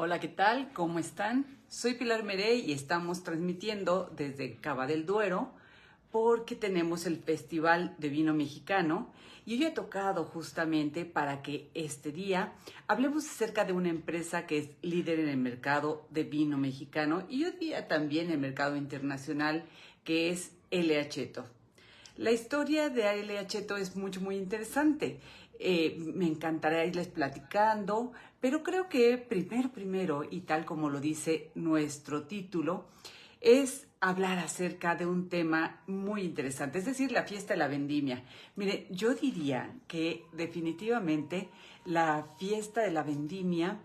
Hola, ¿qué tal? ¿Cómo están? Soy Pilar Merey y estamos transmitiendo desde Cava del Duero porque tenemos el Festival de Vino Mexicano y yo he tocado justamente para que este día hablemos acerca de una empresa que es líder en el mercado de vino mexicano y hoy día también en el mercado internacional, que es L.A. Cheto. La historia de A.L.A. Cheto es muy interesante. Me encantaría irles platicando, pero creo que primero, y tal como lo dice nuestro título, es hablar acerca de un tema muy interesante, es decir, la fiesta de la vendimia. Mire, yo diría que definitivamente la fiesta de la vendimia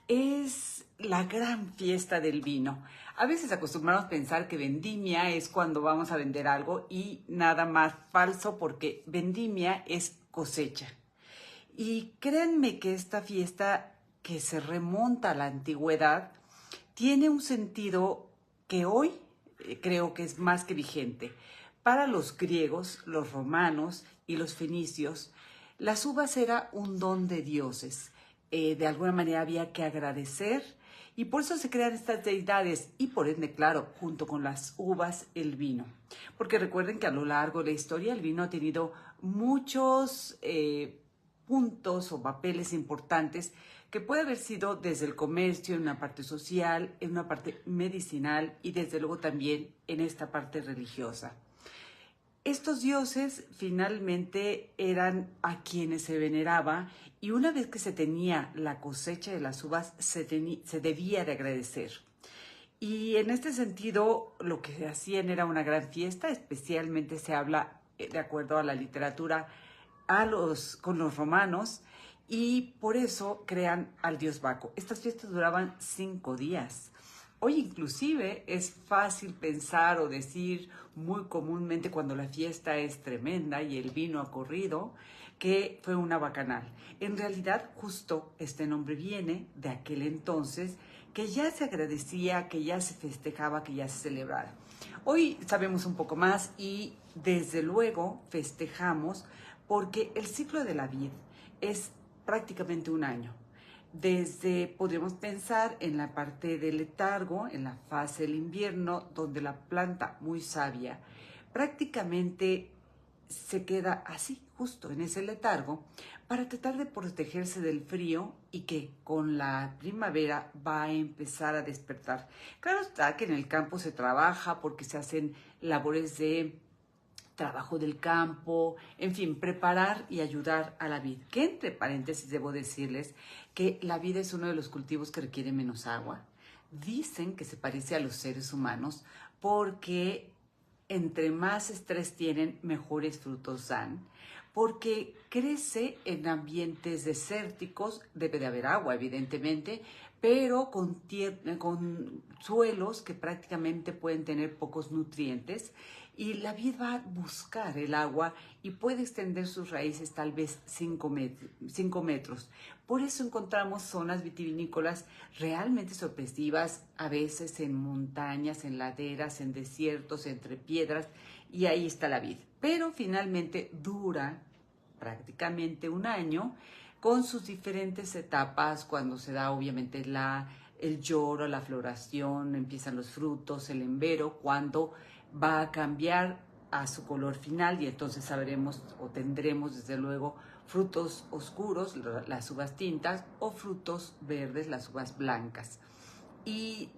es la gran fiesta del vino. A veces acostumbramos a pensar que vendimia es cuando vamos a vender algo y nada más falso porque vendimia es cosecha. Y créanme que esta fiesta que se remonta a la antigüedad tiene un sentido que hoy creo que es más que vigente. Para los griegos, los romanos y los fenicios, las uvas era un don de dioses. De alguna manera había que agradecer y por eso se crean estas deidades y por ende, claro, junto con las uvas, el vino. Porque recuerden que a lo largo de la historia el vino ha tenido muchos puntos o papeles importantes que puede haber sido desde el comercio, en una parte social, en una parte medicinal y desde luego también en esta parte religiosa. Estos dioses finalmente eran a quienes se veneraba y una vez que se tenía la cosecha de las uvas se debía de agradecer. Y en este sentido lo que hacían era una gran fiesta, especialmente se habla de acuerdo a la literatura con los romanos y por eso crean al dios Baco. Estas fiestas duraban 5 días. Hoy inclusive es fácil pensar o decir muy comúnmente cuando la fiesta es tremenda y el vino ha corrido que fue una bacanal. En realidad justo este nombre viene de aquel entonces que ya se agradecía, que ya se festejaba, que ya se celebrara. Hoy sabemos un poco más y desde luego festejamos porque el ciclo de la vid es prácticamente un año. Podríamos pensar en la parte del letargo, en la fase del invierno, donde la planta muy sabia prácticamente se queda así, justo en ese letargo, para tratar de protegerse del frío y que con la primavera va a empezar a despertar. Claro está que en el campo se trabaja porque se hacen labores de trabajo del campo, en fin, preparar y ayudar a la vid. Que entre paréntesis debo decirles que la vid es uno de los cultivos que requiere menos agua. Dicen que se parece a los seres humanos porque entre más estrés tienen, mejores frutos dan. Porque crece en ambientes desérticos, debe de haber agua, evidentemente, pero con suelos que prácticamente pueden tener pocos nutrientes y la vid va a buscar el agua y puede extender sus raíces tal vez 5 metros. Por eso encontramos zonas vitivinícolas realmente sorpresivas, a veces en montañas, en laderas, en desiertos, entre piedras, y ahí está la vid. Pero finalmente dura prácticamente un año con sus diferentes etapas, cuando se da obviamente el lloro, la floración, empiezan los frutos, el embero, cuando va a cambiar a su color final y entonces sabremos o tendremos desde luego frutos oscuros, las uvas tintas, o frutos verdes, las uvas blancas. Y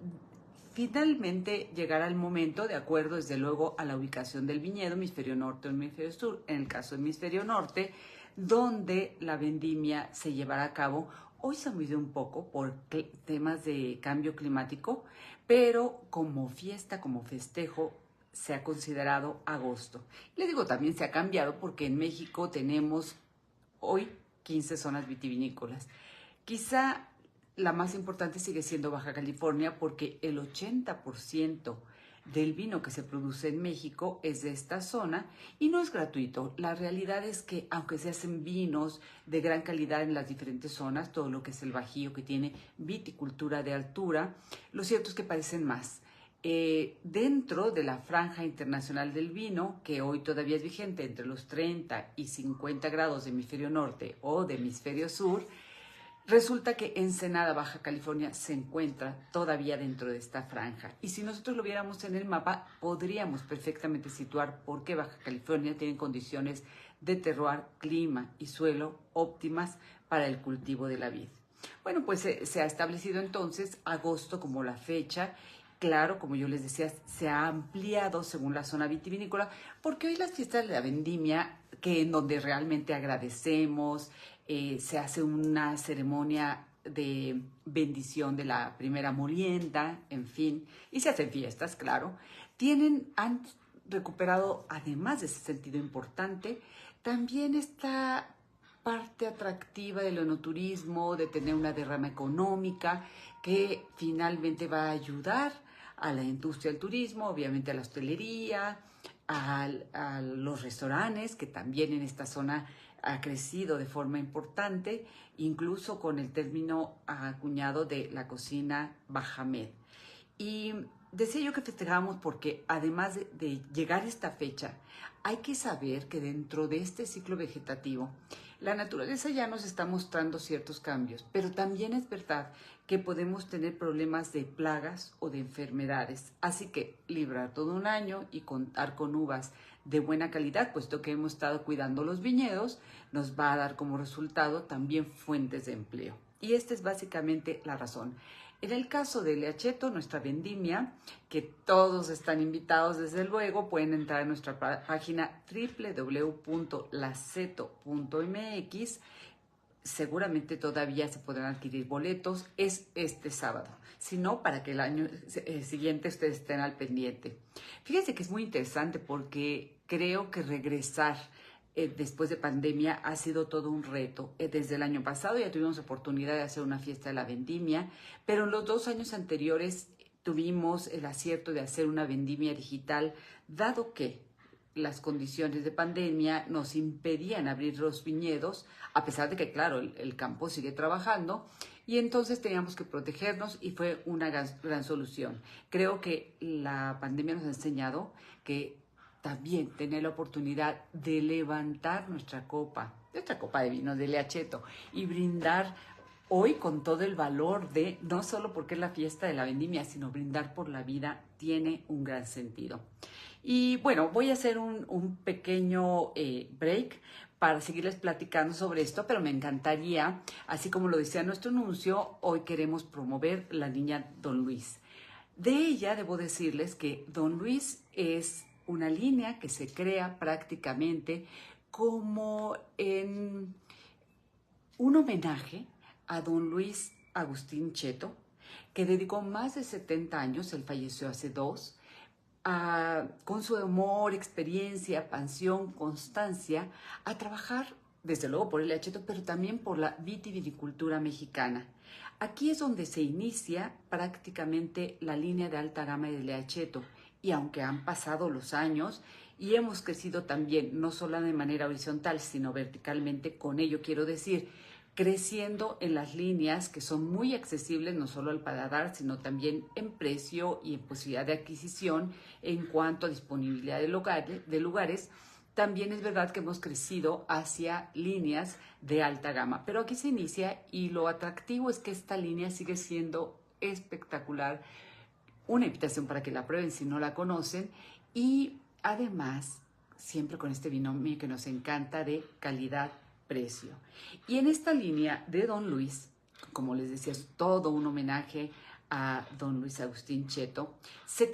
finalmente llegará el momento, de acuerdo desde luego a la ubicación del viñedo, hemisferio norte o hemisferio sur, en el caso del hemisferio norte, donde la vendimia se llevará a cabo. Hoy se movió un poco por temas de cambio climático, pero como fiesta, como festejo, se ha considerado agosto. Le digo, también se ha cambiado porque en México tenemos hoy 15 zonas vitivinícolas. Quizá la más importante sigue siendo Baja California porque el 80% del vino que se produce en México es de esta zona y no es gratuito. La realidad es que aunque se hacen vinos de gran calidad en las diferentes zonas, todo lo que es el Bajío que tiene viticultura de altura, lo cierto es que parecen más. Dentro de la franja internacional del vino, que hoy todavía es vigente entre los 30 y 50 grados de hemisferio norte o de hemisferio sur, Resulta que Ensenada, Baja California, se encuentra todavía dentro de esta franja. Y si nosotros lo viéramos en el mapa, podríamos perfectamente situar por qué Baja California tiene condiciones de terroir, clima y suelo óptimas para el cultivo de la vid. Bueno, pues se ha establecido entonces agosto como la fecha. Claro, como yo les decía, se ha ampliado según la zona vitivinícola, porque hoy las fiestas de la vendimia, que en donde realmente agradecemos, se hace una ceremonia de bendición de la primera molienda, en fin, y se hacen fiestas, claro, han recuperado, además de ese sentido importante, también esta parte atractiva del enoturismo, de tener una derrama económica que finalmente va a ayudar a la industria del turismo, obviamente a la hostelería, a los restaurantes, que también en esta zona ha crecido de forma importante, incluso con el término acuñado de la cocina Bajamed. Y decía yo que festejamos porque además de llegar a esta fecha, hay que saber que dentro de este ciclo vegetativo, la naturaleza ya nos está mostrando ciertos cambios, pero también es verdad que podemos tener problemas de plagas o de enfermedades. Así que librar todo un año y contar con uvas de buena calidad, puesto que hemos estado cuidando los viñedos, nos va a dar como resultado también fuentes de empleo. Y esta es básicamente la razón. En el caso de Leacheto, nuestra vendimia, que todos están invitados desde luego, pueden entrar a nuestra página www.laceto.mx. Seguramente todavía se podrán adquirir boletos, es este sábado. Si no, para que el año siguiente ustedes estén al pendiente. Fíjense que es muy interesante porque creo que regresar después de pandemia ha sido todo un reto. Desde el año pasado ya tuvimos oportunidad de hacer una fiesta de la vendimia, pero en los 2 años anteriores tuvimos el acierto de hacer una vendimia digital, dado que las condiciones de pandemia nos impedían abrir los viñedos, a pesar de que, claro, el campo sigue trabajando, y entonces teníamos que protegernos y fue una gran solución. Creo que la pandemia nos ha enseñado que también tener la oportunidad de levantar nuestra copa de vino de Leacheto y brindar hoy con todo el valor de, no solo porque es la fiesta de la vendimia, sino brindar por la vida, tiene un gran sentido. Y bueno, voy a hacer un pequeño break para seguirles platicando sobre esto, pero me encantaría, así como lo decía nuestro anuncio, hoy queremos promover la línea Don Luis. De ella debo decirles que Don Luis es una línea que se crea prácticamente como en un homenaje a Don Luis Agustín Cheto, que dedicó más de 70 años, él falleció hace 2, con su amor, experiencia, pasión, constancia, a trabajar, desde luego por el Leacheto, pero también por la vitivinicultura mexicana. Aquí es donde se inicia prácticamente la línea de alta gama de Leacheto, y aunque han pasado los años y hemos crecido también, no solo de manera horizontal, sino verticalmente, con ello quiero decir, creciendo en las líneas que son muy accesibles no solo al paladar, sino también en precio y en posibilidad de adquisición en cuanto a disponibilidad de lugares. También es verdad que hemos crecido hacia líneas de alta gama, pero aquí se inicia y lo atractivo es que esta línea sigue siendo espectacular. Una invitación para que la prueben si no la conocen y además siempre con este binomio que nos encanta de calidad-precio. Y en esta línea de Don Luis, como les decía, es todo un homenaje a Don Luis Agustín Cheto, se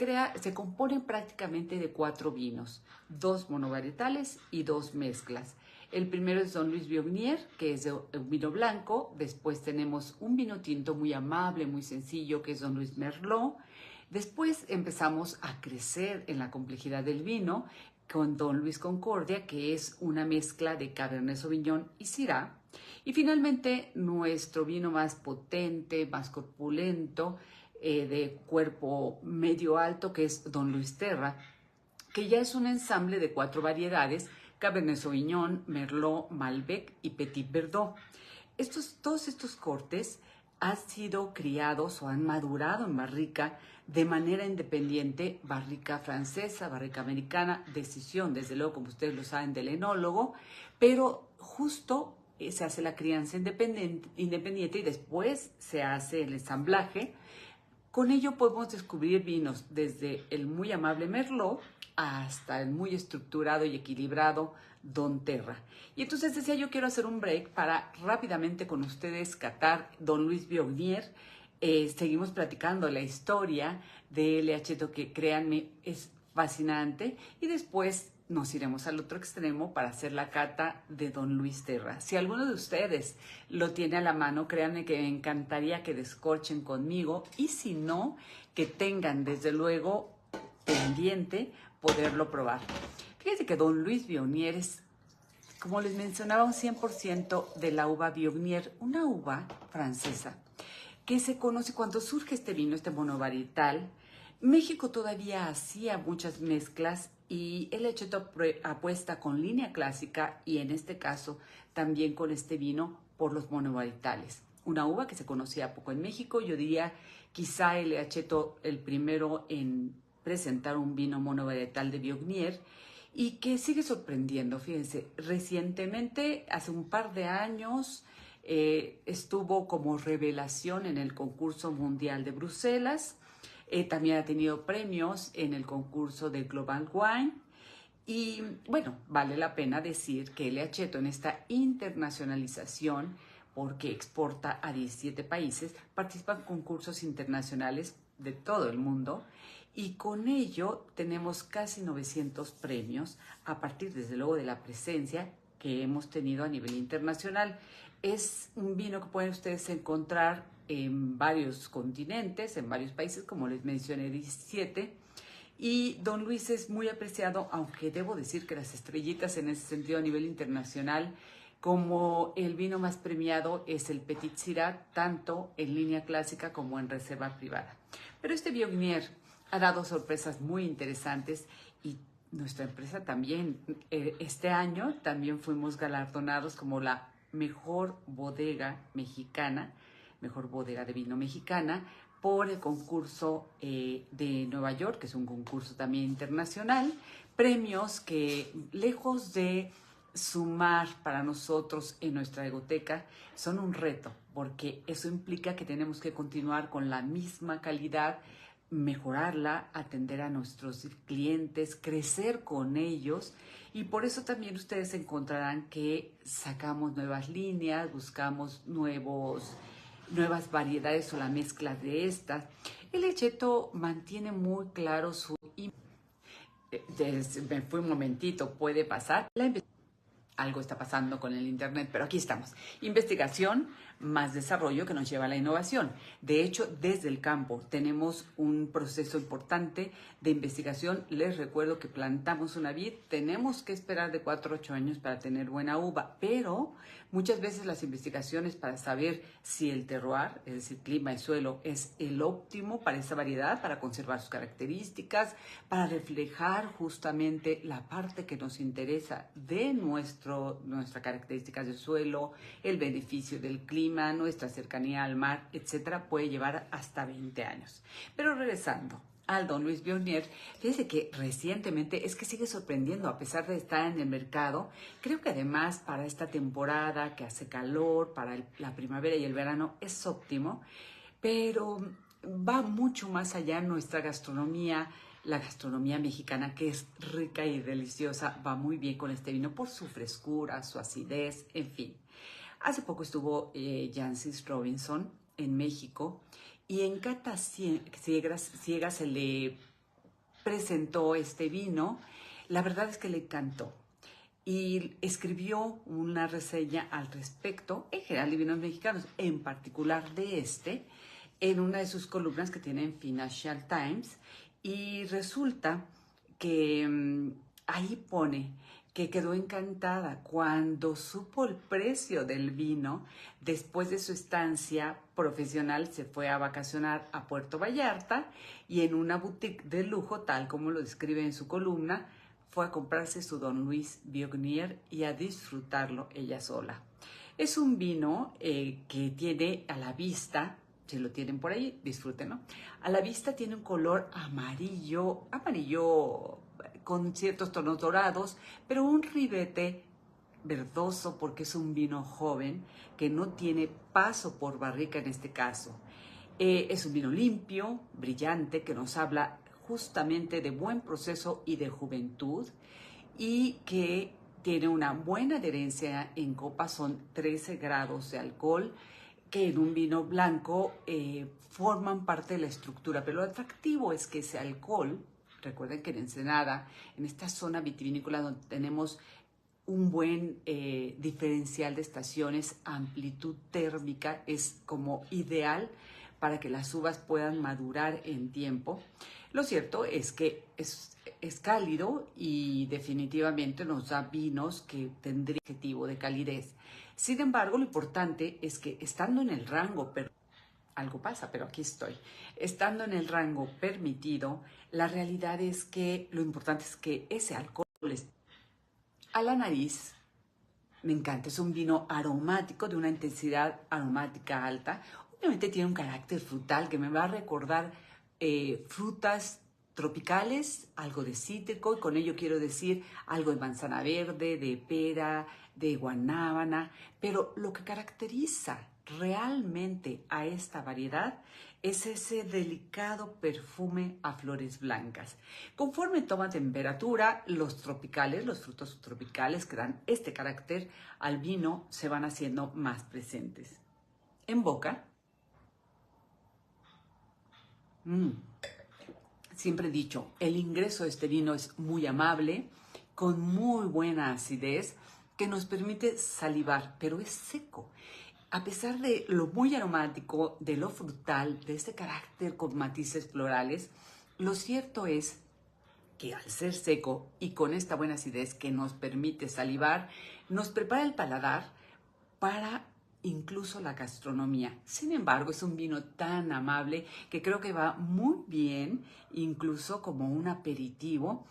compone prácticamente de 4 vinos, 2 monovarietales y 2 mezclas. El primero es Don Luis Viognier, que es un vino blanco. Después tenemos un vino tinto muy amable, muy sencillo, que es Don Luis Merlot. Después empezamos a crecer en la complejidad del vino con Don Luis Concordia, que es una mezcla de Cabernet Sauvignon y Syrah. Y finalmente nuestro vino más potente, más corpulento, de cuerpo medio alto, que es Don Luis Terra, que ya es un ensamble de 4 variedades, Cabernet Sauvignon, Merlot, Malbec y Petit Verdot. Todos estos cortes han sido criados o han madurado en barrica de manera independiente, barrica francesa, barrica americana, decisión, desde luego, como ustedes lo saben, del enólogo, pero justo se hace la crianza independiente y después se hace el ensamblaje. Con ello podemos descubrir vinos desde el muy amable Merlot hasta el muy estructurado y equilibrado Don Terra. Y entonces decía, yo quiero hacer un break para rápidamente con ustedes catar Don Luis Viognier. Seguimos platicando la historia de LH, que créanme es fascinante, y después nos iremos al otro extremo para hacer la cata de Don Luis Terra. Si alguno de ustedes lo tiene a la mano, créanme que me encantaría que descorchen conmigo, y si no, que tengan desde luego pendiente poderlo probar. Fíjense que Don Luis Viognier es, como les mencionaba, un 100% de la uva Viognier, una uva francesa que se conoce cuando surge este vino, este monovarietal. México todavía hacía muchas mezclas y el Cheto apuesta con línea clásica y en este caso también con este vino por los monovarietales. Una uva que se conocía poco en México, yo diría quizá el Cheto el primero en presentar un vino monovarietal de Viognier y que sigue sorprendiendo. Fíjense, recientemente, hace un par de años, estuvo como revelación en el concurso mundial de Bruselas. También ha tenido premios en el concurso de Global Wine. Y bueno, vale la pena decir que LH en esta internacionalización, porque exporta a 17 países, participa en concursos internacionales de todo el mundo y con ello tenemos casi 900 premios a partir desde luego de la presencia que hemos tenido a nivel internacional. Es un vino que pueden ustedes encontrar en varios continentes, en varios países, como les mencioné, 17. Y Don Luis es muy apreciado, aunque debo decir que las estrellitas en ese sentido a nivel internacional, como el vino más premiado es el Petit Syrah, tanto en línea clásica como en reserva privada. Pero este Viognier ha dado sorpresas muy interesantes y nuestra empresa también. Este año también fuimos galardonados como la mejor bodega mexicana, mejor bodega de vino mexicana, por el concurso de Nueva York, que es un concurso también internacional. Premios que, lejos de sumar para nosotros en nuestra egoteca, son un reto, porque eso implica que tenemos que continuar con la misma calidad, mejorarla, atender a nuestros clientes, crecer con ellos, y por eso también ustedes encontrarán que sacamos nuevas líneas, buscamos nuevas variedades o la mezcla de estas. El Cheto mantiene muy claro su... Me fue un momentito, puede pasar. Algo está pasando con el Internet, pero aquí estamos. Investigación más desarrollo que nos lleva a la innovación. De hecho, desde el campo tenemos un proceso importante de investigación. Les recuerdo que plantamos una vid, tenemos que esperar de 4 a 8 años para tener buena uva, pero muchas veces las investigaciones para saber si el terroir, es decir, clima y suelo, es el óptimo para esa variedad, para conservar sus características, para reflejar justamente la parte que nos interesa de nuestras características del suelo, el beneficio del clima, nuestra cercanía al mar, etcétera, puede llevar hasta 20 años. Pero regresando al Don Luis Viognier, fíjese que recientemente es que sigue sorprendiendo a pesar de estar en el mercado. Creo que además para esta temporada que hace calor, para la primavera y el verano es óptimo, pero va mucho más allá nuestra gastronomía. La gastronomía mexicana, que es rica y deliciosa, va muy bien con este vino por su frescura, su acidez, en fin. Hace poco estuvo Jancis Robinson en México y en cata ciega se le presentó este vino. La verdad es que le encantó y escribió una reseña al respecto, en general de vinos mexicanos, en particular de este, en una de sus columnas que tiene en Financial Times, y resulta que ahí pone que quedó encantada cuando supo el precio del vino. Después de su estancia profesional se fue a vacacionar a Puerto Vallarta y en una boutique de lujo, tal como lo describe en su columna, fue a comprarse su Don Luis Viognier y a disfrutarlo ella sola. Es un vino que tiene a la vista, si lo tienen por ahí, disfrútenlo. A la vista tiene un color amarillo con ciertos tonos dorados, pero un ribete verdoso porque es un vino joven que no tiene paso por barrica en este caso. Es un vino limpio, brillante, que nos habla justamente de buen proceso y de juventud y que tiene una buena adherencia en copa, son 13 grados de alcohol, que en un vino blanco forman parte de la estructura, pero lo atractivo es que ese alcohol, recuerden que en Ensenada, en esta zona vitivinícola donde tenemos un buen diferencial de estaciones, amplitud térmica, es como ideal para que las uvas puedan madurar en tiempo. Lo cierto es que es cálido y definitivamente nos da vinos que tendrían objetivo de calidez. Sin embargo, lo importante es que estando en el rango, algo pasa, pero aquí estoy, estando en el rango permitido, la realidad es que lo importante es que ese alcohol a la nariz. Me encanta, es un vino aromático de una intensidad aromática alta. Obviamente tiene un carácter frutal que me va a recordar frutas tropicales, algo de cítrico, y con ello quiero decir algo de manzana verde, de pera, de guanábana, pero lo que caracteriza realmente a esta variedad es ese delicado perfume a flores blancas. Conforme toma temperatura, los tropicales, los frutos tropicales que dan este carácter al vino se van haciendo más presentes. En boca, siempre he dicho, el ingreso de este vino es muy amable, con muy buena acidez, que nos permite salivar, pero es seco. A pesar de lo muy aromático, de lo frutal, de este carácter con matices florales, lo cierto es que al ser seco y con esta buena acidez que nos permite salivar, nos prepara el paladar para incluso la gastronomía. Sin embargo, es un vino tan amable que creo que va muy bien, incluso como un aperitivo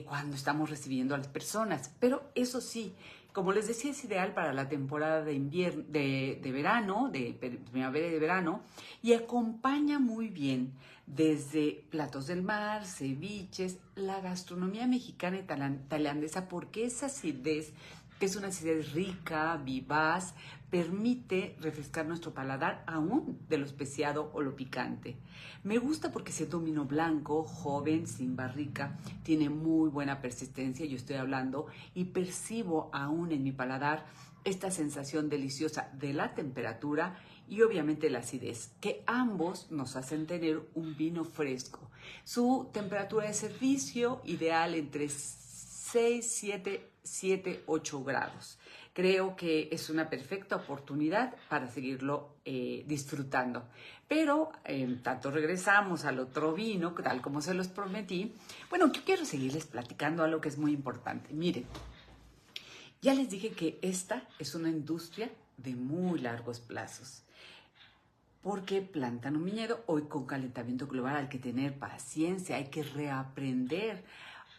cuando estamos recibiendo a las personas. Pero eso sí, como les decía, es ideal para la temporada de invierno, de verano, de primavera y de verano, y acompaña muy bien desde platos del mar, ceviches, la gastronomía mexicana y tailandesa, porque esa acidez, que es una acidez rica, vivaz, permite refrescar nuestro paladar aún de lo especiado o lo picante. Me gusta porque siendo un vino blanco, joven, sin barrica, tiene muy buena persistencia, yo estoy hablando, y percibo aún en mi paladar esta sensación deliciosa de la temperatura y obviamente la acidez, que ambos nos hacen tener un vino fresco. Su temperatura de servicio ideal entre 7, 8 grados. Creo que es una perfecta oportunidad para seguirlo disfrutando. Pero tanto regresamos al otro vino, tal como se los prometí. Bueno, yo quiero seguirles platicando algo que es muy importante. Miren, ya les dije que esta es una industria de muy largos plazos. Porque plantan un viñedo, hoy con calentamiento global hay que tener paciencia, hay que reaprender.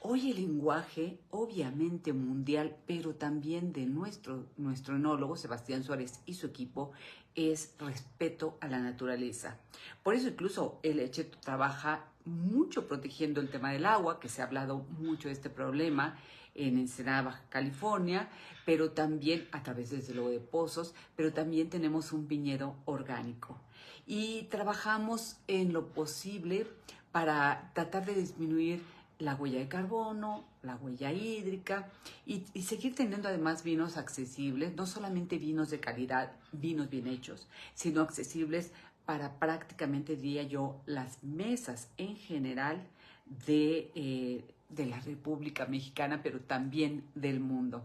Hoy el lenguaje, obviamente mundial, pero también de nuestro enólogo, Sebastián Suárez y su equipo, es respeto a la naturaleza. Por eso incluso el Echeto trabaja mucho protegiendo el tema del agua, que se ha hablado mucho de este problema en Ensenada, Baja California, pero también a través desde luego de pozos, pero también tenemos un viñedo orgánico. Y trabajamos en lo posible para tratar de disminuir la huella de carbono, la huella hídrica y seguir teniendo además vinos accesibles, no solamente vinos de calidad, vinos bien hechos, sino accesibles para prácticamente, diría yo, las mesas en general de la República Mexicana, pero también del mundo.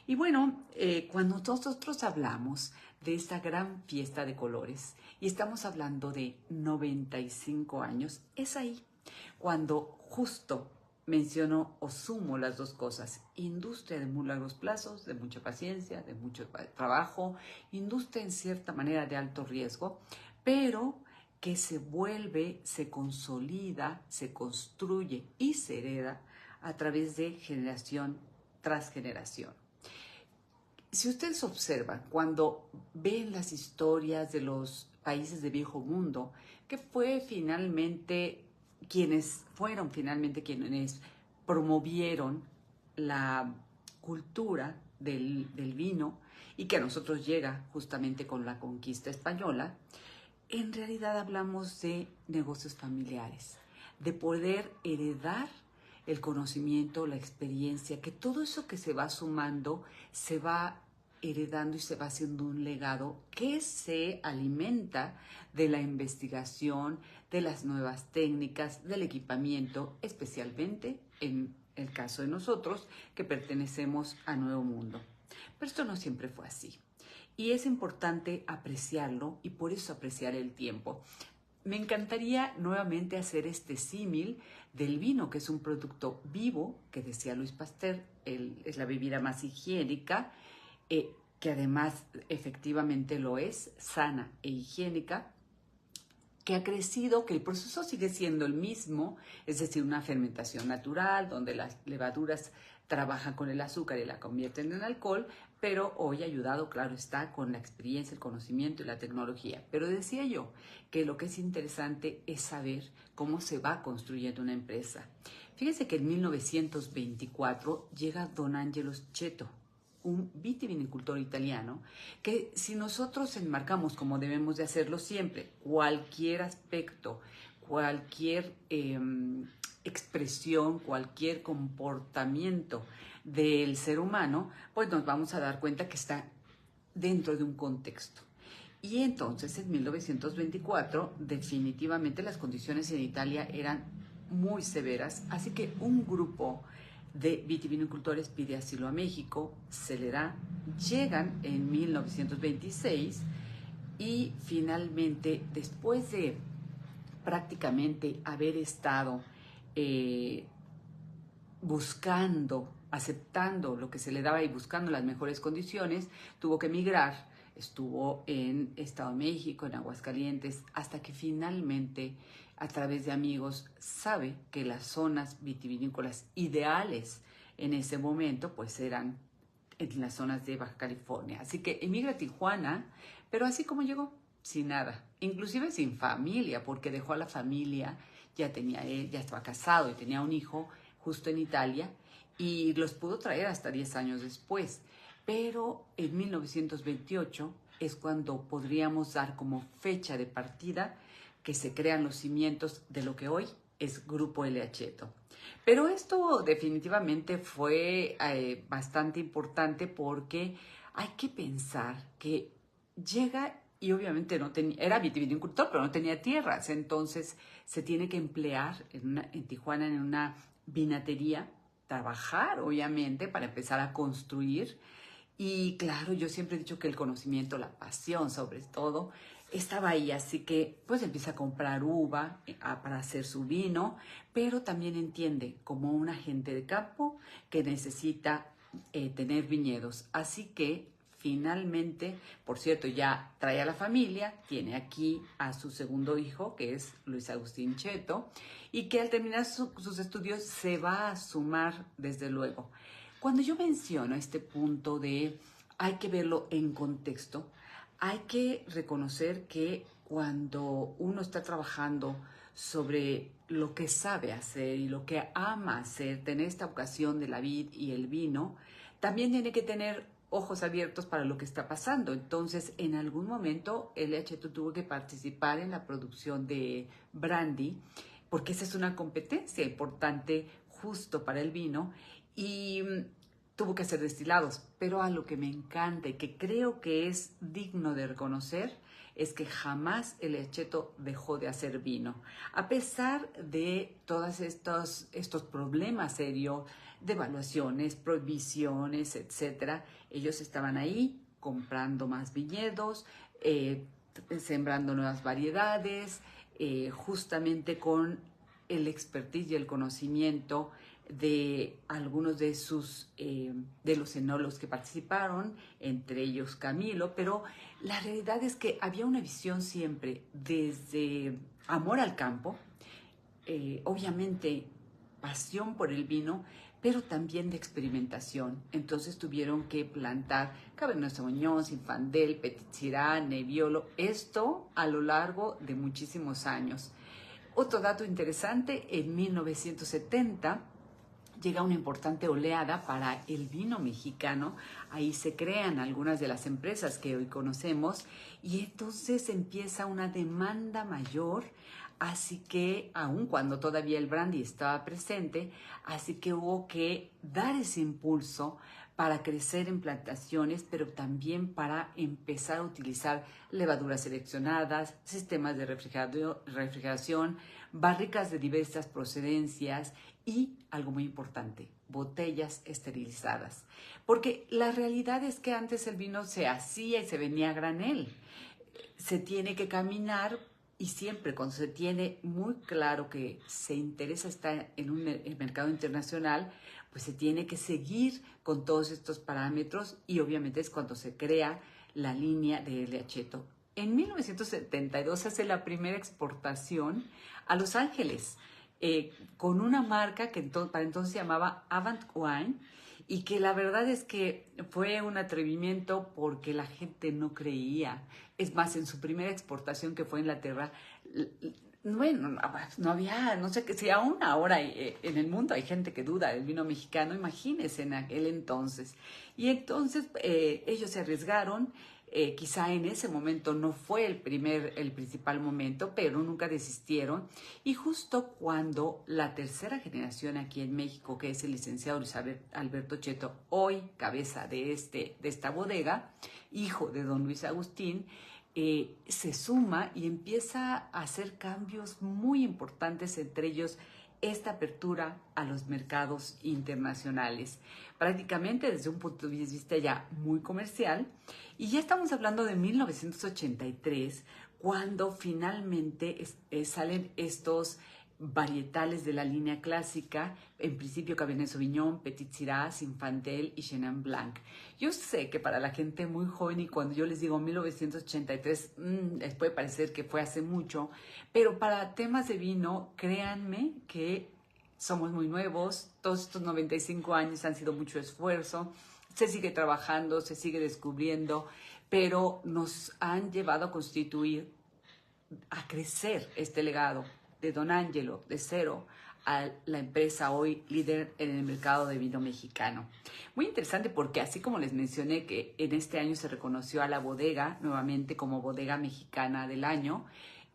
Y bueno, cuando nosotros hablamos de esta gran fiesta de colores y estamos hablando de 95 años, es ahí cuando justo menciono o sumo las dos cosas: industria de muy largos plazos, de mucha paciencia, de mucho trabajo, industria en cierta manera de alto riesgo, pero que se vuelve, se consolida, se construye y se hereda a través de generación tras generación. Si ustedes observan, cuando ven las historias de los países de viejo mundo, que fueron finalmente quienes promovieron la cultura del vino y que a nosotros llega justamente con la conquista española, en realidad hablamos de negocios familiares, de poder heredar el conocimiento, la experiencia, que todo eso que se va sumando se va heredando y se va haciendo un legado que se alimenta de la investigación, de las nuevas técnicas, del equipamiento, especialmente en el caso de nosotros que pertenecemos a Nuevo Mundo. Pero esto no siempre fue así. Y es importante apreciarlo y por eso apreciar el tiempo. Me encantaría nuevamente hacer este símil del vino, que es un producto vivo, que decía Luis Pasteur, es la bebida más higiénica, que además efectivamente lo es, sana e higiénica, que ha crecido, que el proceso sigue siendo el mismo, es decir, una fermentación natural, donde las levaduras trabajan con el azúcar y la convierten en alcohol, pero hoy ayudado, claro está, con la experiencia, el conocimiento y la tecnología. Pero decía yo que lo que es interesante es saber cómo se va construyendo una empresa. Fíjense que en 1924 llega Don Angelo Ceto, un vitivinicultor italiano, que si nosotros enmarcamos, como debemos de hacerlo siempre, cualquier aspecto, cualquier expresión, cualquier comportamiento del ser humano, pues nos vamos a dar cuenta que está dentro de un contexto. Y entonces en 1924 definitivamente las condiciones en Italia eran muy severas, así que un grupo de vitivinicultores pide asilo a México, se le da, llegan en 1926 y finalmente, después de prácticamente haber estado buscando, aceptando lo que se le daba y buscando las mejores condiciones, tuvo que emigrar. Estuvo en Estado de México, en Aguascalientes, hasta que finalmente, a través de amigos, sabe que las zonas vitivinícolas ideales en ese momento, pues eran en las zonas de Baja California. Así que emigra a Tijuana, pero así como llegó, sin nada, inclusive sin familia, porque dejó a la familia, ya estaba casado y tenía un hijo justo en Italia, y los pudo traer hasta 10 años después. Pero en 1928 es cuando podríamos dar como fecha de partida que se crean los cimientos de lo que hoy es Grupo L. Aceto. Pero esto definitivamente fue bastante importante porque hay que pensar que llega y obviamente no tenía, era vitivinicultor, pero no tenía tierras, entonces se tiene que emplear en Tijuana en una vinatería, trabajar obviamente para empezar a construir. Y claro, yo siempre he dicho que el conocimiento, la pasión sobre todo, estaba ahí, así que pues empieza a comprar uva para hacer su vino, pero también entiende como un agente de campo que necesita tener viñedos. Así que finalmente, por cierto, ya trae a la familia, tiene aquí a su segundo hijo, que es Luis Agustín Ceto, y que al terminar sus estudios se va a sumar desde luego. Cuando yo menciono este punto de hay que verlo en contexto, hay que reconocer que cuando uno está trabajando sobre lo que sabe hacer y lo que ama hacer, tener esta vocación de la vid y el vino, también tiene que tener ojos abiertos para lo que está pasando. Entonces, en algún momento, L. Aceto tuvo que participar en la producción de brandy, porque esa es una competencia importante justo para el vino, y tuvo que hacer destilados. Pero a lo que me encanta y que creo que es digno de reconocer es que jamás el Aceto dejó de hacer vino. A pesar de todos estos problemas serios de evaluaciones, prohibiciones, etcétera, ellos estaban ahí comprando más viñedos, sembrando nuevas variedades, justamente con el expertise y el conocimiento de algunos de de los enólogos que participaron, entre ellos Camilo, pero la realidad es que había una visión siempre desde amor al campo, obviamente pasión por el vino, pero también de experimentación. Entonces tuvieron que plantar Cabernet Sauvignon, Zinfandel, Petit Syrah, Nebbiolo, esto a lo largo de muchísimos años. Otro dato interesante, en 1970 llega una importante oleada para el vino mexicano. Ahí se crean algunas de las empresas que hoy conocemos y entonces empieza una demanda mayor. Así que, aun cuando todavía el brandy estaba presente, así que hubo que dar ese impulso para crecer en plantaciones, pero también para empezar a utilizar levaduras seleccionadas, sistemas de refrigeración, barricas de diversas procedencias y, algo muy importante, botellas esterilizadas. Porque la realidad es que antes el vino se hacía y se vendía a granel. Se tiene que caminar y siempre cuando se tiene muy claro que se interesa estar en un mercado internacional, pues se tiene que seguir con todos estos parámetros y obviamente es cuando se crea la línea de L. Aceto. En 1972 se hace la primera exportación a Los Ángeles con una marca que para entonces se llamaba Avant Wine y que la verdad es que fue un atrevimiento porque la gente no creía. Es más, en su primera exportación que fue a Inglaterra, bueno, no había, no sé, si aún ahora en el mundo hay gente que duda del vino mexicano, imagínense en aquel entonces. Y entonces ellos se arriesgaron. Quizá en ese momento no fue el principal momento, pero nunca desistieron. Y justo cuando la tercera generación aquí en México, que es el licenciado Luis Alberto Cheto, hoy cabeza de esta bodega, hijo de don Luis Agustín, se suma y empieza a hacer cambios muy importantes, entre ellos esta apertura a los mercados internacionales, prácticamente desde un punto de vista ya muy comercial. Y ya estamos hablando de 1983, cuando finalmente salen estos varietales de la línea clásica, en principio Cabernet Sauvignon, Petit Syrah, Zinfandel y Chenin Blanc. Yo sé que para la gente muy joven y cuando yo les digo 1983, les puede parecer que fue hace mucho, pero para temas de vino, créanme que somos muy nuevos, todos estos 95 años han sido mucho esfuerzo, se sigue trabajando, se sigue descubriendo, pero nos han llevado a constituir, a crecer este legado de Don Angelo, de cero, a la empresa hoy líder en el mercado de vino mexicano. Muy interesante porque así como les mencioné que en este año se reconoció a la bodega nuevamente como bodega mexicana del año,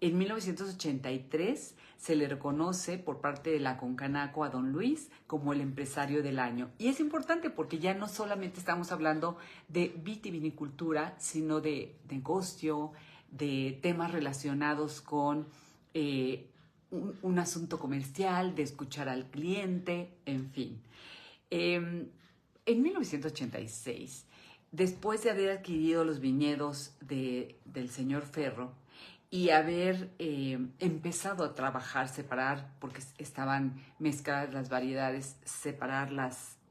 en 1983 se le reconoce por parte de la Concanaco a Don Luis como el empresario del año. Y es importante porque ya no solamente estamos hablando de vitivinicultura, sino de negocio, de temas relacionados con un asunto comercial, de escuchar al cliente, en fin. En 1986, después de haber adquirido los viñedos del señor Ferro y haber empezado a trabajar, separar, porque estaban mezcladas las variedades, separar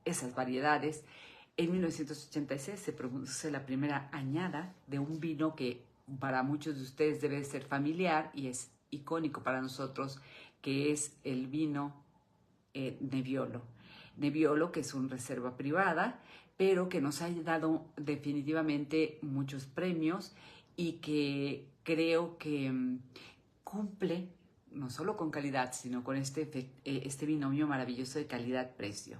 esas variedades, en 1986 se produce la primera añada de un vino que para muchos de ustedes debe ser familiar y es icónico para nosotros, que es el vino Nebbiolo. Nebbiolo, que es una reserva privada, pero que nos ha dado definitivamente muchos premios y que creo que cumple no solo con calidad, sino con este binomio maravilloso de calidad-precio.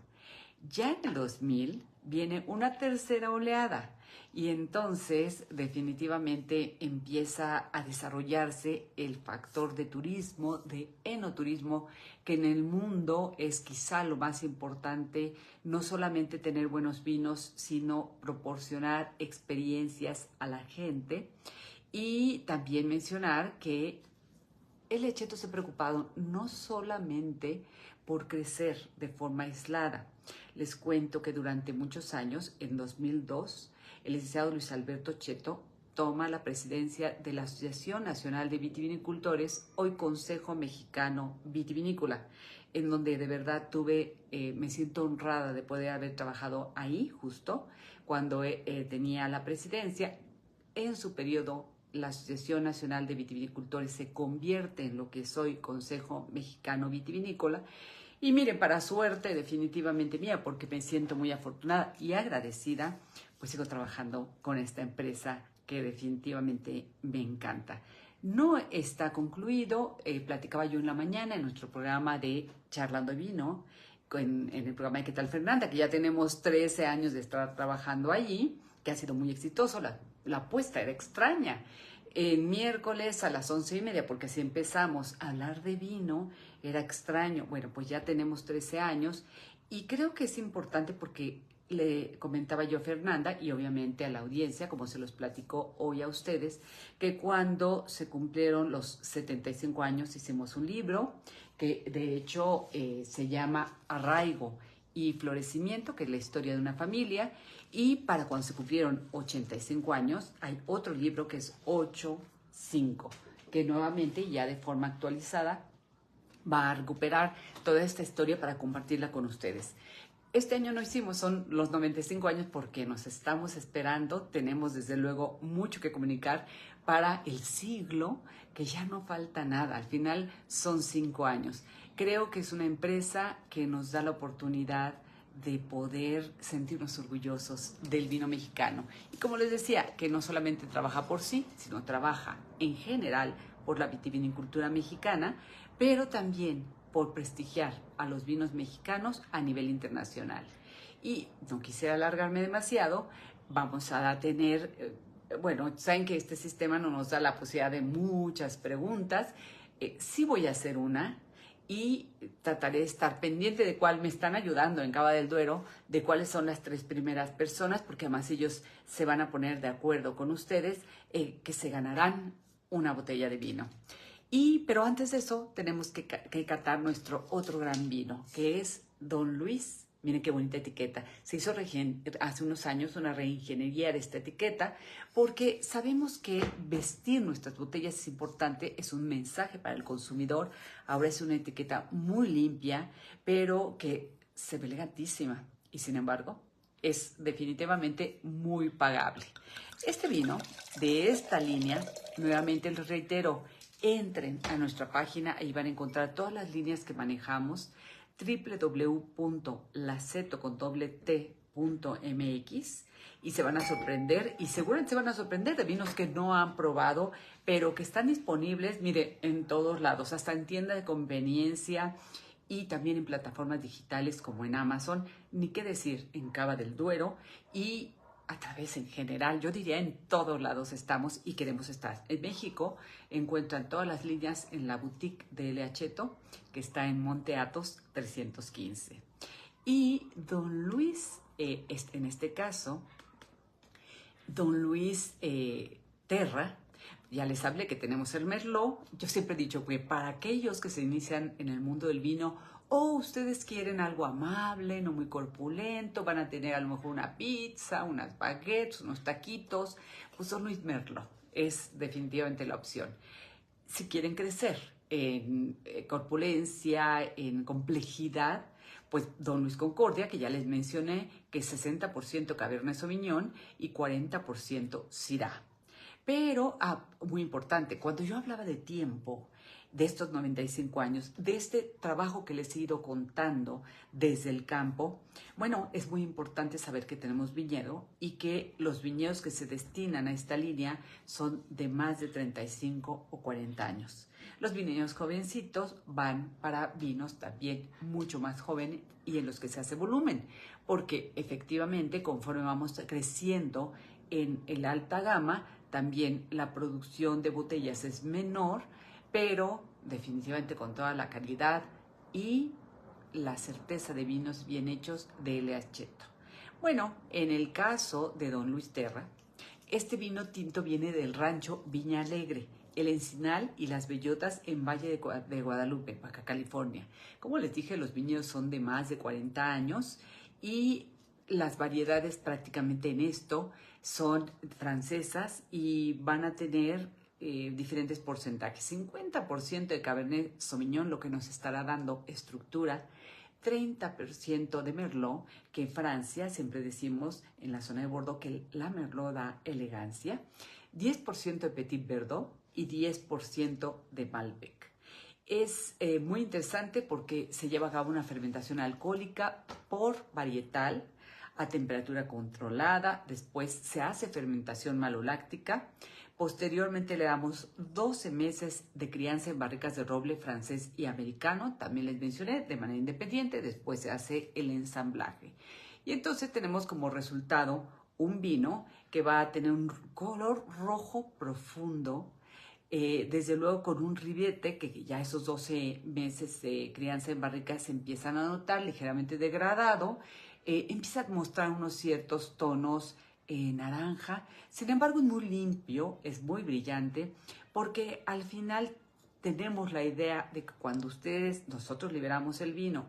Ya en el 2000 viene una tercera oleada y entonces definitivamente empieza a desarrollarse el factor de turismo, de enoturismo, que en el mundo es quizá lo más importante, no solamente tener buenos vinos, sino proporcionar experiencias a la gente. Y también mencionar que el Aceto se ha preocupado no solamente por crecer de forma aislada. Les cuento que durante muchos años, en 2002, el licenciado Luis Alberto Cheto toma la presidencia de la Asociación Nacional de Vitivinicultores, hoy Consejo Mexicano Vitivinícola, en donde de verdad me siento honrada de poder haber trabajado ahí justo cuando tenía la presidencia. En su periodo, la Asociación Nacional de Vitivinicultores se convierte en lo que es hoy Consejo Mexicano Vitivinícola. Y miren, para suerte definitivamente mía, porque me siento muy afortunada y agradecida, pues sigo trabajando con esta empresa que definitivamente me encanta. No está concluido, platicaba yo en la mañana en nuestro programa de Charlando de Vino, en el programa de ¿Qué tal, Fernanda? Que ya tenemos 13 años de estar trabajando allí, que ha sido muy exitoso. La apuesta era extraña. El miércoles a las 11:30, porque así empezamos a hablar de vino, era extraño. Bueno, pues ya tenemos 13 años y creo que es importante porque le comentaba yo a Fernanda y obviamente a la audiencia, como se los platico hoy a ustedes, que cuando se cumplieron los 75 años hicimos un libro que de hecho se llama Arraigo y Florecimiento, que es la historia de una familia. Y para cuando se cumplieron 85 años, hay otro libro que es 85, que nuevamente ya de forma actualizada va a recuperar toda esta historia para compartirla con ustedes. Este año no hicimos, son los 95 años porque nos estamos esperando, tenemos desde luego mucho que comunicar para el siglo, que ya no falta nada, al final son 5 años. Creo que es una empresa que nos da la oportunidad de poder sentirnos orgullosos del vino mexicano. Y como les decía, que no solamente trabaja por sí, sino trabaja en general por la vitivinicultura mexicana, pero también por prestigiar a los vinos mexicanos a nivel internacional. Y no quisiera alargarme demasiado, vamos a tener, bueno, saben que este sistema no nos da la posibilidad de muchas preguntas. Sí voy a hacer una y trataré de estar pendiente de cuál me están ayudando en Cava del Duero, de cuáles son las 3 primeras personas, porque además ellos se van a poner de acuerdo con ustedes que se ganarán una botella de vino. Pero antes de eso tenemos que catar nuestro otro gran vino, que es Don Luis. Miren qué bonita etiqueta. Se hizo hace unos años una reingeniería de esta etiqueta porque sabemos que vestir nuestras botellas es importante, es un mensaje para el consumidor. Ahora es una etiqueta muy limpia, pero que se ve elegantísima y sin embargo es definitivamente muy pagable. Este vino de esta línea, nuevamente les reitero, entren a nuestra página, ahí van a encontrar todas las líneas que manejamos, www.laceto.mx, y se van a sorprender, y seguramente se van a sorprender de vinos que no han probado, pero que están disponibles, mire, en todos lados, hasta en tienda de conveniencia y también en plataformas digitales como en Amazon, ni qué decir, en Cava del Duero y a través en general, yo diría en todos lados estamos y queremos estar. En México encuentran todas las líneas en la boutique de L. Acheto, que está en Monte Athos 315. Y Don Luis, en este caso, Don Luis Terra, ya les hablé que tenemos el Merlot. Yo siempre he dicho que para aquellos que se inician en el mundo del vino, o ustedes quieren algo amable, no muy corpulento, van a tener a lo mejor una pizza, unas baguettes, unos taquitos, pues Don Luis Merlot es definitivamente la opción. Si quieren crecer en corpulencia, en complejidad, pues Don Luis Concordia, que ya les mencioné, que es 60% Cabernet Sauvignon y 40% Syrah. Pero, muy importante, cuando yo hablaba de tiempo, de estos 95 años, de este trabajo que les he ido contando desde el campo, bueno, es muy importante saber que tenemos viñedo y que los viñedos que se destinan a esta línea son de más de 35 o 40 años. Los viñedos jovencitos van para vinos también mucho más jóvenes y en los que se hace volumen, porque efectivamente conforme vamos creciendo en el alta gama, también la producción de botellas es menor, pero definitivamente con toda la calidad y la certeza de vinos bien hechos de L. Acheto. Bueno, en el caso de Don Luis Terra, este vino tinto viene del rancho Viña Alegre, El Encinal y Las Bellotas en Valle de Guadalupe, Baja California. Como les dije, los viñedos son de más de 40 años y las variedades prácticamente en esto son francesas y van a tener diferentes porcentajes. 50% de Cabernet Sauvignon, lo que nos estará dando estructura, 30% de Merlot, que en Francia siempre decimos en la zona de Bordeaux que la Merlot da elegancia, 10% de Petit Verdot y 10% de Malbec. Es muy interesante porque se lleva a cabo una fermentación alcohólica por varietal a temperatura controlada, después se hace fermentación maloláctica Posteriormente le damos 12 meses de crianza en barricas de roble francés y americano, también les mencioné, de manera independiente. Después se hace el ensamblaje. Y entonces tenemos como resultado un vino que va a tener un color rojo profundo, desde luego con un ribiete que ya esos 12 meses de crianza en barrica se empiezan a notar ligeramente degradado, empieza a mostrar unos ciertos tonos naranja. Sin embargo, es muy limpio, es muy brillante, porque al final tenemos la idea de que cuando nosotros liberamos el vino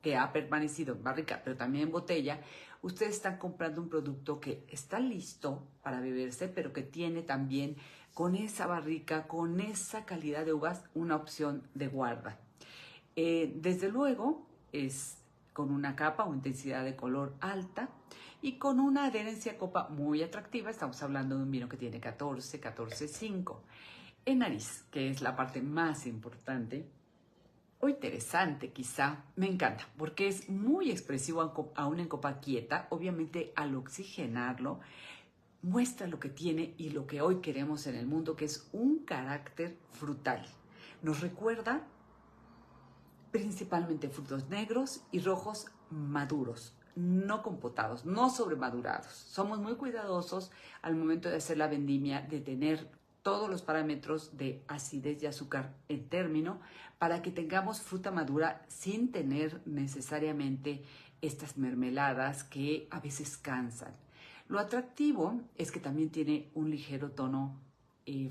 que ha permanecido en barrica, pero también en botella, ustedes están comprando un producto que está listo para beberse, pero que tiene también con esa barrica, con esa calidad de uvas, una opción de guarda. Desde luego, es con una capa o intensidad de color alta y con una adherencia a copa muy atractiva. Estamos hablando de un vino que tiene 14, 14,5. En nariz, que es la parte más importante o interesante quizá, me encanta porque es muy expresivo aún en copa quieta. Obviamente al oxigenarlo muestra lo que tiene y lo que hoy queremos en el mundo, que es un carácter frutal. Nos recuerda principalmente frutos negros y rojos maduros, no compotados, no sobremadurados. Somos muy cuidadosos al momento de hacer la vendimia, de tener todos los parámetros de acidez y azúcar en término para que tengamos fruta madura sin tener necesariamente estas mermeladas que a veces cansan. Lo atractivo es que también tiene un ligero tono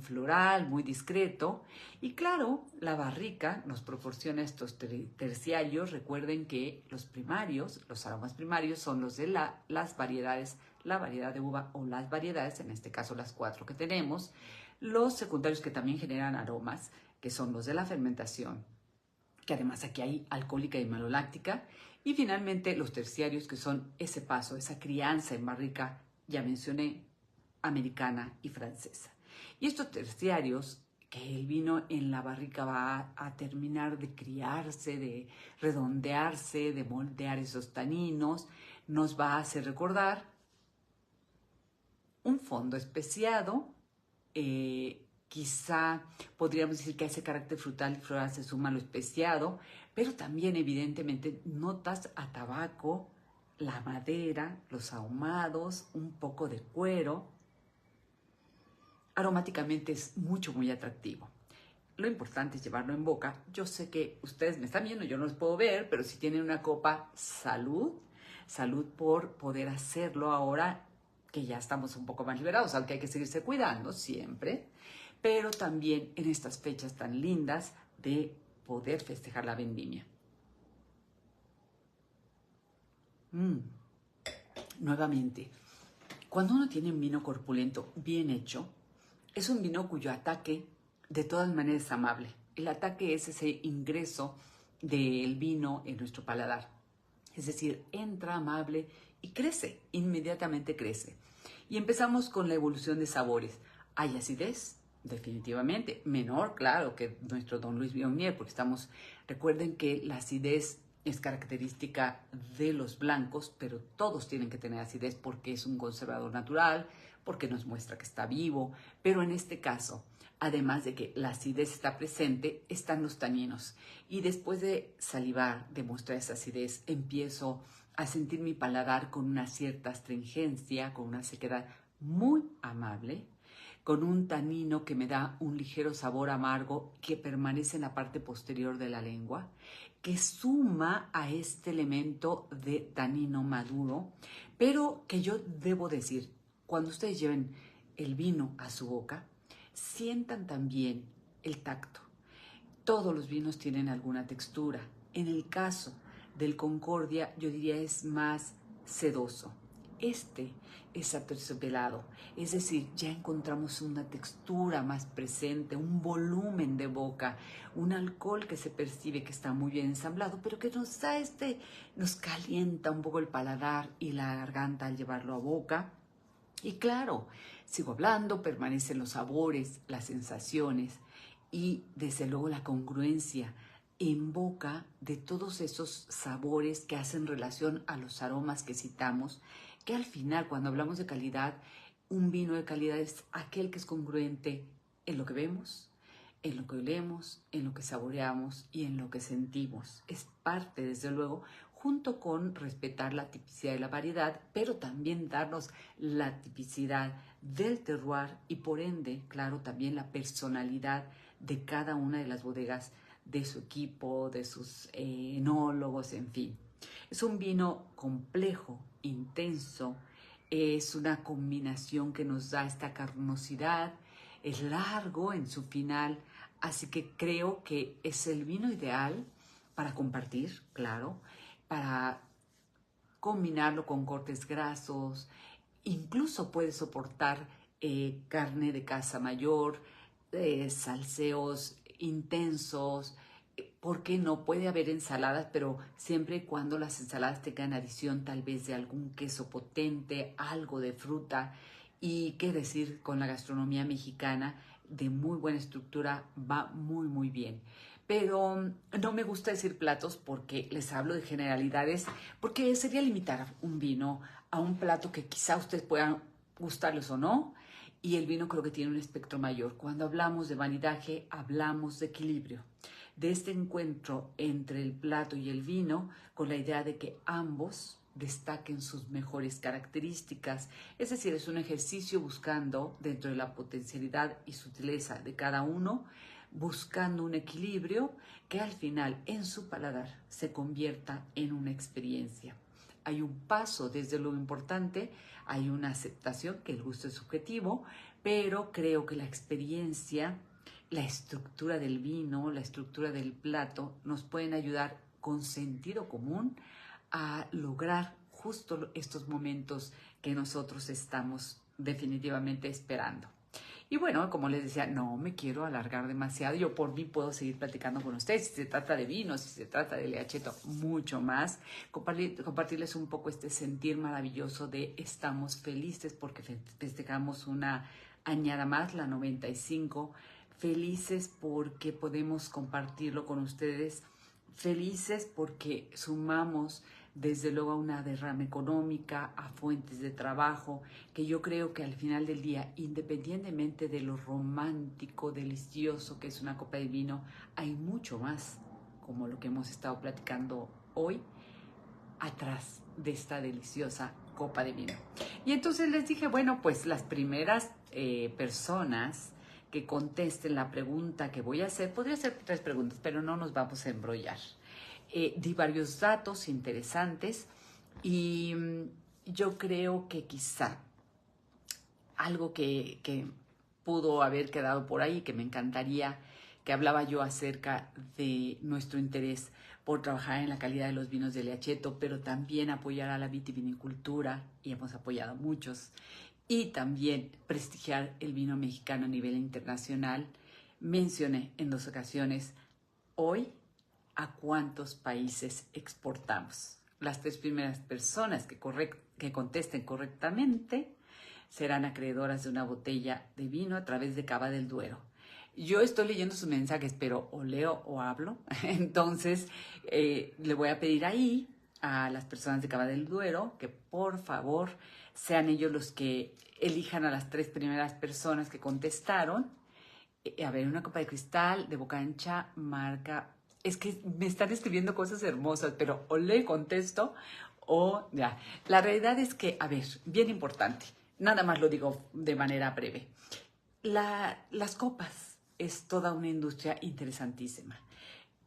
floral, muy discreto. Y claro, la barrica nos proporciona estos terciarios. Recuerden que los primarios, los aromas primarios, son los de las variedades, la variedad de uva o las variedades, en este caso las 4 que tenemos. Los secundarios que también generan aromas, que son los de la fermentación, que además aquí hay alcohólica y maloláctica. Y finalmente los terciarios, que son ese paso, esa crianza en barrica, ya mencioné, americana y francesa. Y estos terciarios, que el vino en la barrica va a terminar de criarse, de redondearse, de moldear esos taninos, nos va a hacer recordar un fondo especiado. Quizá podríamos decir que a ese carácter frutal y floral se suma lo especiado, pero también evidentemente notas a tabaco, la madera, los ahumados, un poco de cuero. Aromáticamente es muy atractivo. Lo importante es llevarlo en boca. Yo sé que ustedes me están viendo, yo no los puedo ver, pero si tienen una copa, salud. Salud por poder hacerlo ahora que ya estamos un poco más liberados, aunque hay que seguirse cuidando siempre, pero también en estas fechas tan lindas de poder festejar la vendimia. Nuevamente, cuando uno tiene un vino corpulento bien hecho, es un vino cuyo ataque de todas maneras es amable. El ataque es ese ingreso del vino en nuestro paladar. Es decir, entra amable y crece, inmediatamente crece. Y empezamos con la evolución de sabores. Hay acidez, definitivamente, menor, claro, que nuestro Don Luis Viognier, porque recuerden que la acidez es característica de los blancos, pero todos tienen que tener acidez porque es un conservador natural, porque nos muestra que está vivo, pero en este caso, además de que la acidez está presente, están los taninos. Y después de salivar, de mostrar esa acidez, empiezo a sentir mi paladar con una cierta astringencia, con una sequedad muy amable, con un tanino que me da un ligero sabor amargo que permanece en la parte posterior de la lengua, que suma a este elemento de tanino maduro, pero que yo debo decir, cuando ustedes lleven el vino a su boca, sientan también el tacto. Todos los vinos tienen alguna textura. En el caso del Concordia, yo diría es más sedoso. Este es aterciopelado, es decir, ya encontramos una textura más presente, un volumen de boca, un alcohol que se percibe que está muy bien ensamblado, pero que nos calienta un poco el paladar y la garganta al llevarlo a boca. Y claro, sigo hablando, permanecen los sabores, las sensaciones y desde luego la congruencia en boca de todos esos sabores que hacen relación a los aromas que citamos, que al final cuando hablamos de calidad Un vino de calidad es aquel que es congruente en lo que vemos, en lo que olemos, en lo que saboreamos y en lo que sentimos. Es parte, desde luego, junto con respetar la tipicidad de la variedad, pero también darnos la tipicidad del terroir y por ende, claro, también la personalidad de cada una de las bodegas, de su equipo, de sus enólogos, en fin. Es un vino complejo, intenso, es una combinación que nos da esta carnosidad, es largo en su final, así que creo que es el vino ideal para compartir, claro, para combinarlo con cortes grasos, incluso puede soportar carne de caza mayor, salseos intensos, ¿por qué no? Puede haber ensaladas, pero siempre y cuando las ensaladas tengan adición tal vez de algún queso potente, algo de fruta. Y qué decir con la gastronomía mexicana de muy buena estructura, va muy, muy bien. Pero no me gusta decir platos porque les hablo de generalidades, porque sería limitar un vino a un plato que quizá ustedes puedan gustarles o no. Y el vino creo que tiene un espectro mayor. Cuando hablamos de maridaje, hablamos de equilibrio, de este encuentro entre el plato y el vino, con la idea de que ambos destaquen sus mejores características. Es decir, es un ejercicio buscando, dentro de la potencialidad y sutileza de cada uno, buscando un equilibrio que al final en su paladar se convierta en una experiencia. Hay un paso desde lo importante, hay una aceptación que el gusto es subjetivo, pero creo que la experiencia, la estructura del vino, la estructura del plato nos pueden ayudar con sentido común a lograr justo estos momentos que nosotros estamos definitivamente esperando. Y bueno, como les decía, no me quiero alargar demasiado. Yo por mí puedo seguir platicando con ustedes. Si se trata de vino, si se trata de leacheto, mucho más. Compartirles un poco este sentir maravilloso de estamos felices porque festejamos una añada más, la 95. Felices porque podemos compartirlo con ustedes. Felices porque sumamos desde luego a una derrama económica, a fuentes de trabajo, que yo creo que al final del día, independientemente de lo romántico, delicioso que es una copa de vino, hay mucho más, como lo que hemos estado platicando hoy, atrás de esta deliciosa copa de vino. Y entonces les dije, bueno, pues las primeras personas que contesten la pregunta que voy a hacer, podría ser 3 preguntas, pero no nos vamos a embrollar. Di varios datos interesantes y yo creo que quizá algo que pudo haber quedado por ahí, que me encantaría, que hablaba yo acerca de nuestro interés por trabajar en la calidad de los vinos de Leacheto, pero también apoyar a la vitivinicultura, y hemos apoyado a muchos, y también prestigiar el vino mexicano a nivel internacional. Mencioné en 2 ocasiones hoy a cuántos países exportamos. Las 3 primeras personas que contesten correctamente serán acreedoras de una botella de vino a través de Cava del Duero. Yo estoy leyendo sus mensajes, pero o leo o hablo. Entonces, le voy a pedir ahí a las personas de Cava del Duero que por favor sean ellos los que elijan a las 3 primeras personas que contestaron. A ver, una copa de cristal de boca ancha, marca. Es que me están escribiendo cosas hermosas, pero o le contesto o ya. La realidad es que, a ver, bien importante, nada más lo digo de manera breve. Las copas es toda una industria interesantísima.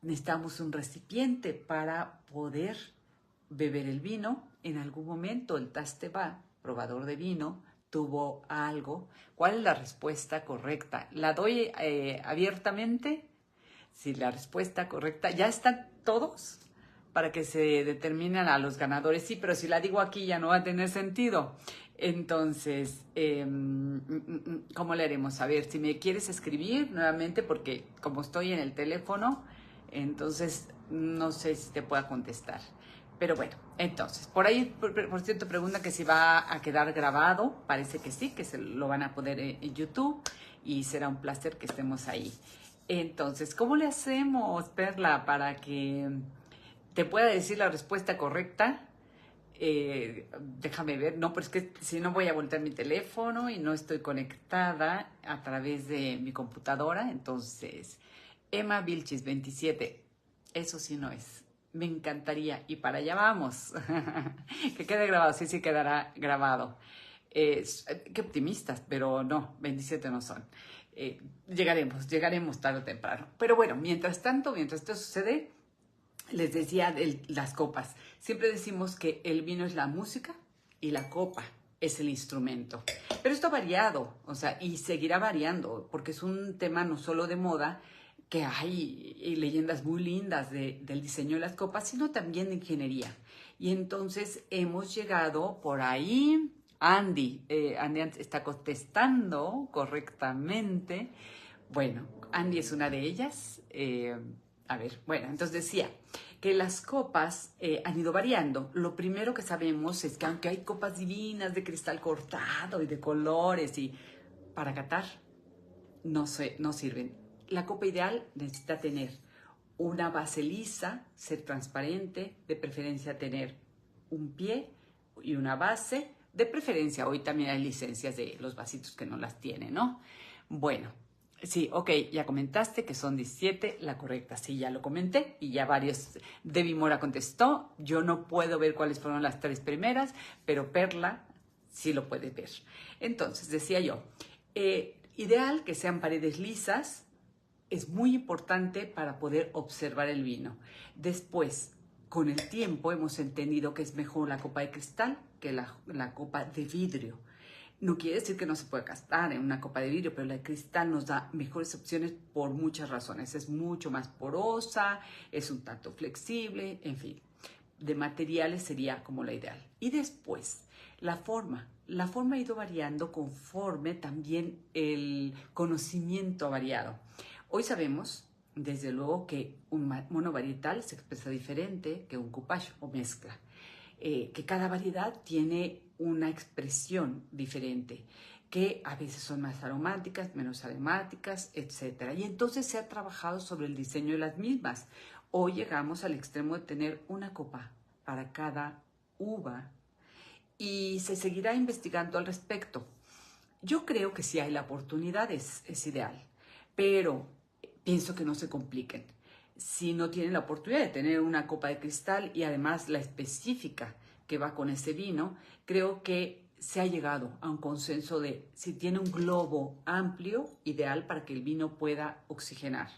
Necesitamos un recipiente para poder beber el vino. En algún momento el Tasteba, probador de vino, tuvo algo. ¿Cuál es la respuesta correcta? ¿La doy abiertamente? Si la respuesta correcta, ya están todos para que se determinen a los ganadores. Sí, pero si la digo aquí ya no va a tener sentido. Entonces, ¿cómo le haremos? A ver, si me quieres escribir nuevamente, porque como estoy en el teléfono, entonces no sé si te pueda contestar. Pero bueno, entonces, por ahí, por cierto, pregunta que si va a quedar grabado. Parece que sí, que se lo van a poner en YouTube y será un placer que estemos ahí. Entonces, ¿cómo le hacemos, Perla, para que te pueda decir la respuesta correcta? Déjame ver, no, pero es que si no voy a voltear mi teléfono y no estoy conectada a través de mi computadora, entonces, Emma Vilchis 27, eso sí no es. Me encantaría, y para allá vamos. Que quede grabado, sí, sí quedará grabado. Qué optimistas, pero no, 27 no son. Llegaremos tarde o temprano. Pero bueno, mientras tanto, mientras esto sucede, les decía de las copas. Siempre decimos que el vino es la música y la copa es el instrumento. Pero esto ha variado, o sea, y seguirá variando, porque es un tema no solo de moda, que hay leyendas muy lindas del diseño de las copas, sino también de ingeniería. Y entonces hemos llegado por ahí. Andy está contestando correctamente. Bueno, Andy es una de ellas. A ver, bueno, entonces decía que las copas han ido variando. Lo primero que sabemos es que aunque hay copas divinas de cristal cortado y de colores y para catar, no sirven. La copa ideal necesita tener una base lisa, ser transparente, de preferencia tener un pie y una base, de preferencia. Hoy también hay licencias de los vasitos que no las tienen, ¿no? Bueno, sí, ok, ya comentaste que son 17, la correcta, sí, ya lo comenté y ya varios, Debbie Mora contestó, yo no puedo ver cuáles fueron las 3 primeras, pero Perla sí lo puede ver. Entonces, decía yo, ideal que sean paredes lisas, es muy importante para poder observar el vino. Después, con el tiempo hemos entendido que es mejor la copa de cristal que la copa de vidrio. No quiere decir que no se pueda gastar en una copa de vidrio, pero la de cristal nos da mejores opciones por muchas razones. Es mucho más porosa, es un tanto flexible, en fin. De materiales sería como la ideal. Y después, la forma. La forma ha ido variando conforme también el conocimiento ha variado. Hoy sabemos, desde luego, que un monovarietal se expresa diferente que un coupage o mezcla. Que cada variedad tiene una expresión diferente, que a veces son más aromáticas, menos aromáticas, etc. Y entonces se ha trabajado sobre el diseño de las mismas. Hoy llegamos al extremo de tener una copa para cada uva y se seguirá investigando al respecto. Yo creo que si hay la oportunidad es ideal, pero pienso que no se compliquen. Si no tienen la oportunidad de tener una copa de cristal y además la específica que va con ese vino, creo que se ha llegado a un consenso de si tiene un globo amplio, ideal para que el vino pueda oxigenar.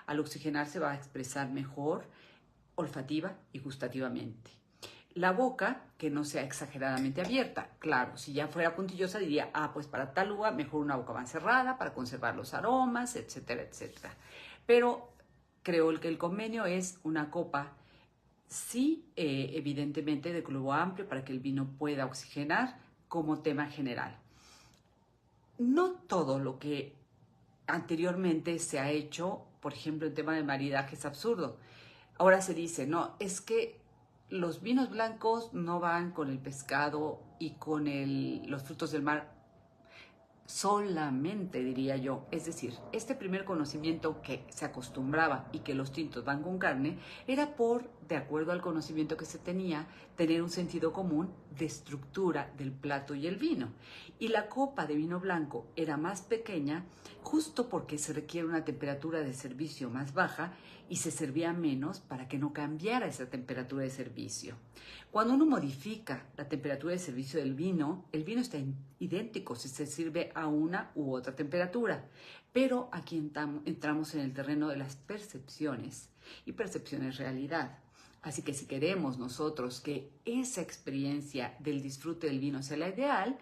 Al oxigenar se va a expresar mejor olfativa y gustativamente. La boca, que no sea exageradamente abierta. Claro, si ya fuera puntillosa diría, pues para tal uva mejor una boca más cerrada para conservar los aromas, etcétera, etcétera. Pero creo que el convenio es una copa, sí, evidentemente de globo amplio para que el vino pueda oxigenar como tema general. No todo lo que anteriormente se ha hecho, por ejemplo, en tema de maridaje es absurdo. Ahora se dice, no, es que los vinos blancos no van con el pescado y con los frutos del mar solamente, diría yo. Es decir, este primer conocimiento que se acostumbraba y que los tintos van con carne, era de acuerdo al conocimiento que se tenía, tener un sentido común de estructura del plato y el vino. Y la copa de vino blanco era más pequeña justo porque se requiere una temperatura de servicio más baja y se servía menos para que no cambiara esa temperatura de servicio. Cuando uno modifica la temperatura de servicio del vino, el vino está idéntico si se sirve a una u otra temperatura. Pero aquí entramos en el terreno de las percepciones y percepciones realidad. Así que si queremos nosotros que esa experiencia del disfrute del vino sea la ideal,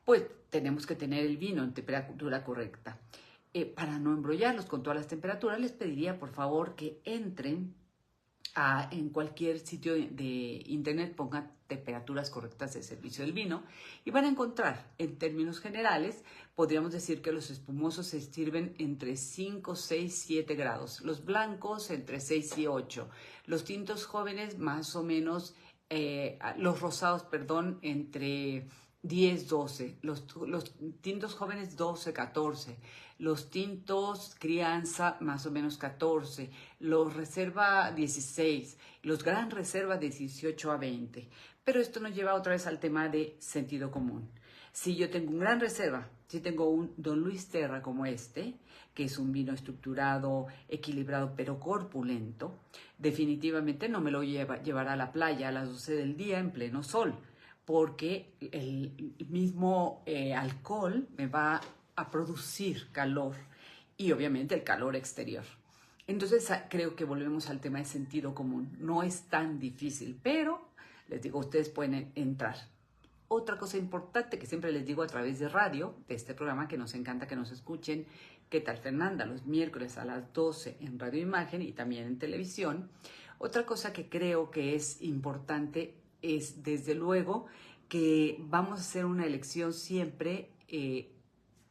pues tenemos que tener el vino en temperatura correcta. Para no embrollarlos con todas las temperaturas, les pediría por favor que entren en cualquier sitio de internet, pongan temperaturas correctas de servicio del vino y van a encontrar, en términos generales, podríamos decir que los espumosos se sirven entre 5, 6, 7 grados, los blancos entre 6 y 8, los tintos jóvenes más o menos, los rosados, perdón, entre 10, 12, los tintos jóvenes 12, 14, Los tintos crianza más o menos 14, los reserva 16, los gran reserva de 18 a 20. Pero esto nos lleva otra vez al tema de sentido común. Si yo tengo un gran reserva, si tengo un Don Luis Terra como este, que es un vino estructurado, equilibrado, pero corpulento, definitivamente no me lo llevará a la playa a las 12 del día en pleno sol, porque el mismo alcohol me va a producir calor y obviamente el calor exterior. Entonces creo que volvemos al tema de sentido común. No es tan difícil, pero les digo, ustedes pueden entrar. Otra cosa importante que siempre les digo a través de radio, de este programa que nos encanta que nos escuchen, ¿qué tal Fernanda? Los miércoles a las 12 en Radio Imagen y también en televisión. Otra cosa que creo que es importante es, desde luego, que vamos a hacer una elección siempre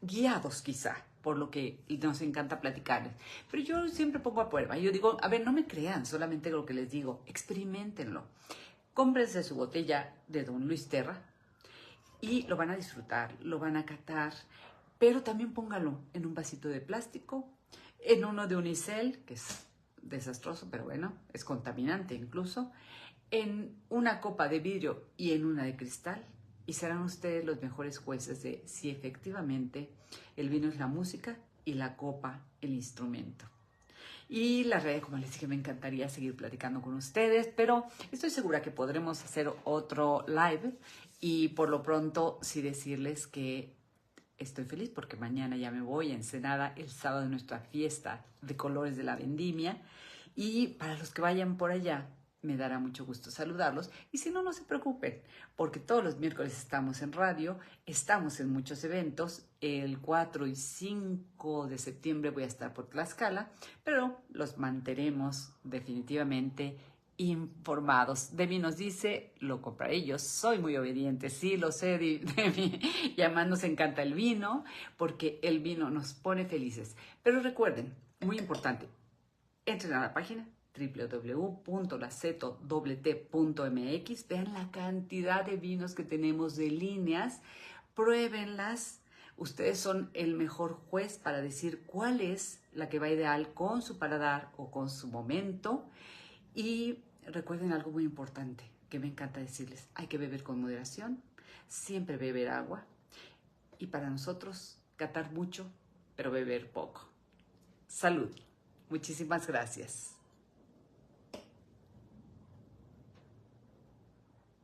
guiados quizá, por lo que nos encanta platicarles. Pero yo siempre pongo a prueba. Yo digo, a ver, no me crean solamente lo que les digo, experimentenlo. Cómprense su botella de Don Luis Terra y lo van a disfrutar, lo van a catar, pero también póngalo en un vasito de plástico, en uno de unicel, que es desastroso, pero bueno, es contaminante incluso, en una copa de vidrio y en una de cristal, y serán ustedes los mejores jueces de si efectivamente el vino es la música y la copa el instrumento. Y la realidad, como les dije, me encantaría seguir platicando con ustedes, pero estoy segura que podremos hacer otro live y por lo pronto sí decirles que estoy feliz porque mañana ya me voy a Ensenada, el sábado de nuestra fiesta de colores de la vendimia, y para los que vayan por allá, me dará mucho gusto saludarlos. Y si no, no se preocupen, porque todos los miércoles estamos en radio, estamos en muchos eventos. El 4 y 5 de septiembre voy a estar por Tlaxcala, pero los mantenemos definitivamente informados. Demi nos dice, lo compraré, yo soy muy obediente, sí, lo sé, Demi, y además nos encanta el vino, porque el vino nos pone felices. Pero recuerden, muy importante, entren a la página www.lacetowt.mx, vean la cantidad de vinos que tenemos de líneas, pruébenlas. Ustedes son el mejor juez para decir cuál es la que va ideal con su paladar o con su momento. Y recuerden algo muy importante que me encanta decirles, hay que beber con moderación, siempre beber agua, y para nosotros catar mucho, pero beber poco. Salud. Muchísimas gracias.